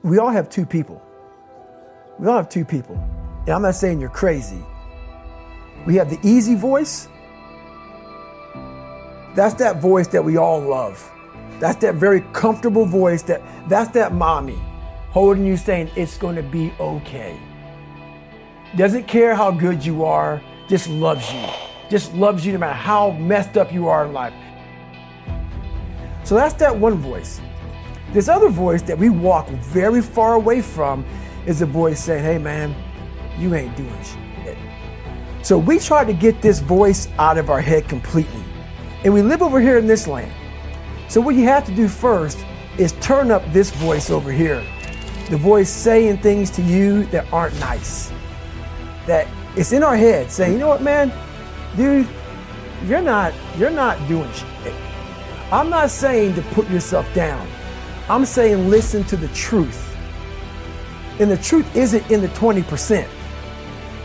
we all have two people. We all have two people. And I'm not saying you're crazy. We have the easy voice. That's that voice that we all love. That's that very comfortable voice that's that mommy holding you saying it's going to be okay. Doesn't care how good you are, just loves you. Just loves you no matter how messed up you are in life. So that's that one voice. This other voice that we walk very far away from is the voice saying, hey man, you ain't doing shit. So we try to get this voice out of our head completely. And we live over here in this land. So what you have to do first is turn up this voice over here. The voice saying things to you that aren't nice. That it's in our head saying, you know what, man, dude, you're not doing shit. I'm not saying to put yourself down. I'm saying listen to the truth. And the truth isn't in the 20%.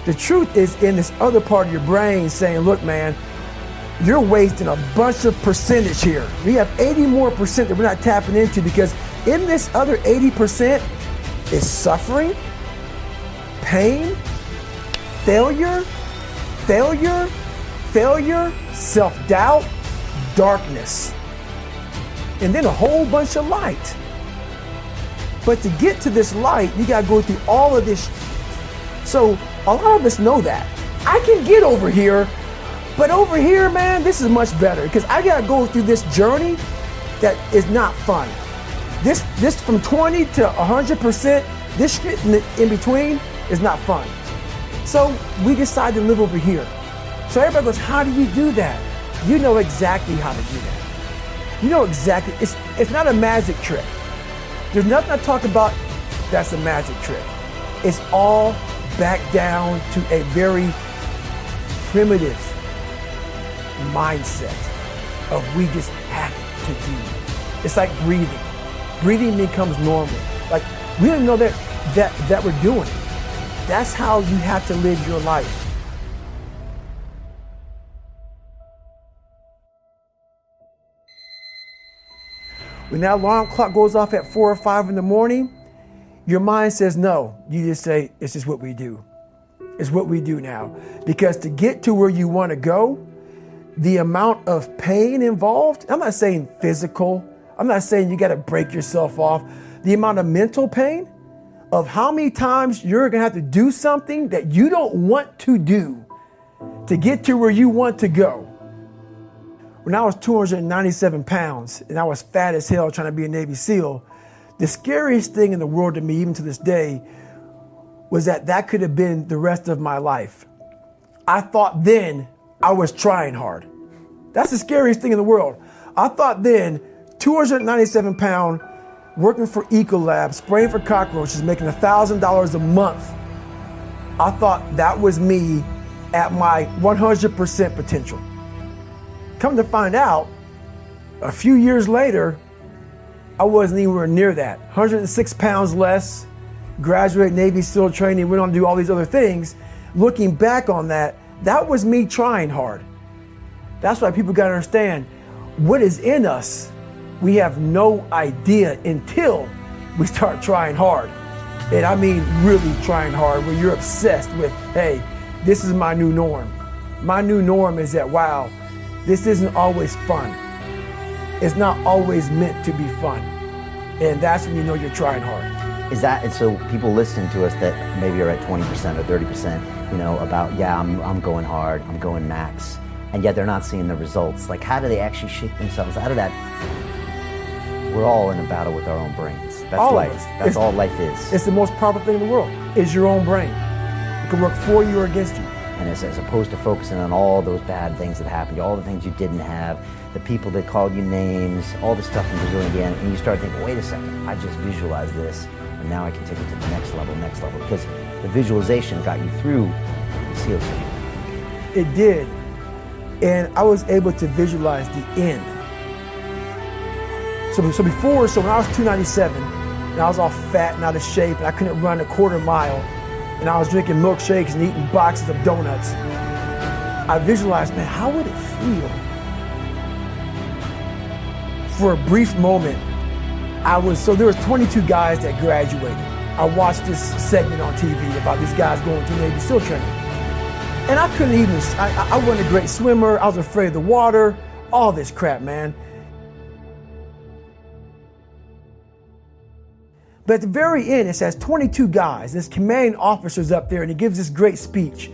The truth is in this other part of your brain saying, look, man, you're wasting a bunch of percentage here. We have 80 more percent that we're not tapping into, because in this other 80% is suffering, pain, failure, self-doubt, darkness, and then a whole bunch of light. But to get to this light, you gotta go through all of this. So a lot of us know that. I can get over here, but over here, man, this is much better, because I gotta go through this journey that is not fun. This from 20 to 100%, this shit in between is not fun. So we decide to live over here. So everybody goes, how do you do that? You know exactly how to do that. You know exactly, it's not a magic trick. There's nothing I talk about that's a magic trick. It's all back down to a very primitive mindset of we just have to do. It's like breathing. Breathing becomes normal. Like we don't know that we're doing it. That's how you have to live your life. When that alarm clock goes off at 4 or 5 in the morning, your mind says no. You just say, it's just what we do. It's what we do now. Because to get to where you want to go, the amount of pain involved, I'm not saying physical, I'm not saying you got to break yourself off. The amount of mental pain of how many times you're going to have to do something that you don't want to do to get to where you want to go. When I was 297 pounds and I was fat as hell trying to be a Navy SEAL, the scariest thing in the world to me, even to this day, was that could have been the rest of my life. I thought then I was trying hard. That's the scariest thing in the world. I thought then, 297 pound, working for Ecolab, spraying for cockroaches, making $1,000 a month. I thought that was me at my 100% potential. Come to find out, a few years later, I wasn't anywhere near that. 106 pounds less, graduated Navy SEAL training, went on to do all these other things. Looking back on that, that was me trying hard. That's why people gotta understand, what is in us, we have no idea until we start trying hard. And I mean really trying hard, where you're obsessed with, hey, this is my new norm. My new norm is that, wow, this isn't always fun. It's not always meant to be fun. And that's when you know you're trying hard. Is that, and so people listening to us that maybe are at 20% or 30%, you know, about, yeah, I'm going hard, I'm going max, and yet they're not seeing the results. Like, how do they actually shake themselves out of that? We're all in a battle with our own brains. That's all life. That's all life is. It's the most powerful thing in the world, is your own brain. It can work for you or against you. And as opposed to focusing on all those bad things that happened, all the things you didn't have, the people that called you names, all the stuff in Brazil again, and you start thinking, wait a second, I just visualized this, and now I can take it to the next level, because the visualization got you through the SEAL training. It did, and I was able to visualize the end. So when I was 297, and I was all fat and out of shape, and I couldn't run a quarter mile, and I was drinking milkshakes and eating boxes of donuts, I visualized, man, how would it feel for a brief moment So there was 22 guys that graduated. I watched this segment on TV about these guys going through Navy SEAL training. And I couldn't even, I wasn't a great swimmer. I was afraid of the water, all this crap, man. But at the very end, it says 22 guys. This commanding officer's up there and he gives this great speech.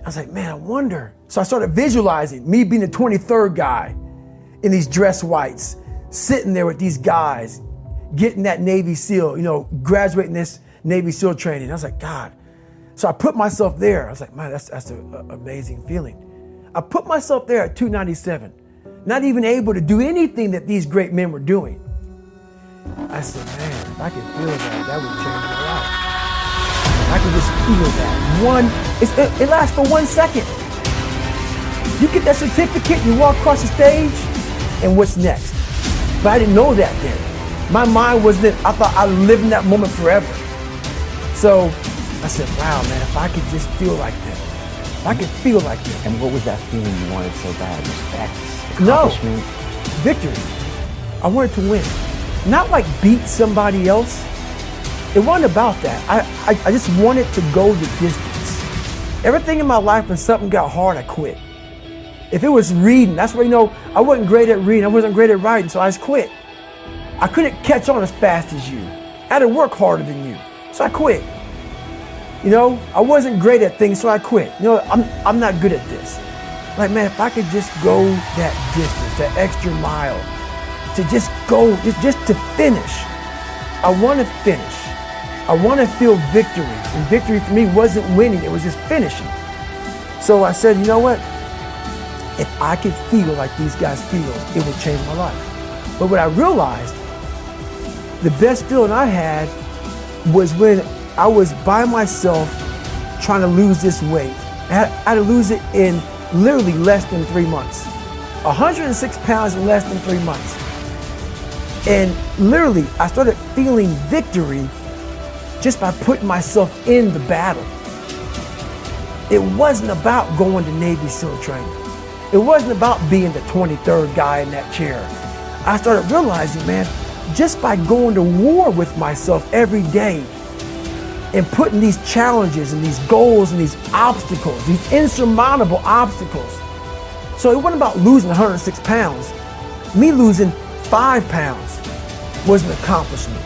I was like, man, I wonder. So I started visualizing me being the 23rd guy in these dress whites, sitting there with these guys, getting that Navy SEAL, graduating this Navy SEAL training. I was like, God. So I put myself there. I was like, man, that's an amazing feeling. I put myself there at 297, not even able to do anything that these great men were doing. I said, man, if I could feel that would change my life. I could just feel that. It lasts for 1 second. You get that certificate, you walk across the stage, and what's next? But I didn't know that then. My mind was that I thought I lived in that moment forever. So I said, wow, man, if I could just feel like that. If I could feel like that. And what was that feeling you wanted so bad? Respect, No, accomplishment? victory. I wanted to win. Not like beat somebody else. It wasn't about that. I just wanted to go the distance. Everything in my life, when something got hard, I quit. If it was reading, that's where, I wasn't great at reading. I wasn't great at writing, so I just quit. I couldn't catch on as fast as you. I had to work harder than you, so I quit. I wasn't great at things, so I quit. I'm not good at this. Like, man, if I could just go that distance, that extra mile, to just go, just to finish. I want to finish. I want to feel victory. And victory for me wasn't winning, it was just finishing. So I said, you know what? If I could feel like these guys feel, it would change my life. But what I realized, the best feeling I had was when I was by myself trying to lose this weight. I had to lose it in literally less than 3 months. 106 pounds in less than 3 months. And literally, I started feeling victory just by putting myself in the battle. It wasn't about going to Navy SEAL training. It wasn't about being the 23rd guy in that chair. I started realizing, man, just by going to war with myself every day and putting these challenges and these goals and these obstacles, these insurmountable obstacles. So it wasn't about losing 106 pounds. Me losing 5 pounds was an accomplishment.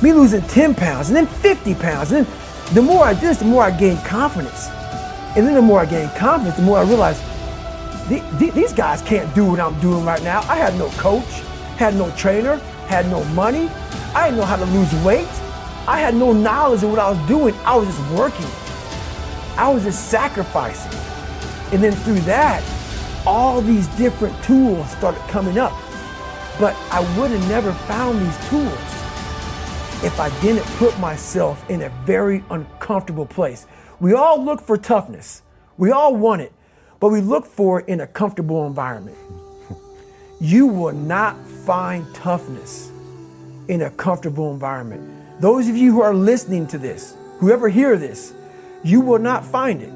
Me losing 10 pounds and then 50 pounds. And then the more I did this, the more I gained confidence. And then the more I gained confidence, the more I realized these guys can't do what I'm doing right now. I had no coach, had no trainer, had no money. I didn't know how to lose weight. I had no knowledge of what I was doing. I was just working. I was just sacrificing. And then through that, all these different tools started coming up. But I would have never found these tools if I didn't put myself in a very uncomfortable place. We all look for toughness. We all want it, but we look for it in a comfortable environment. You will not find toughness in a comfortable environment. Those of you who are listening to this, whoever hear this, you will not find it.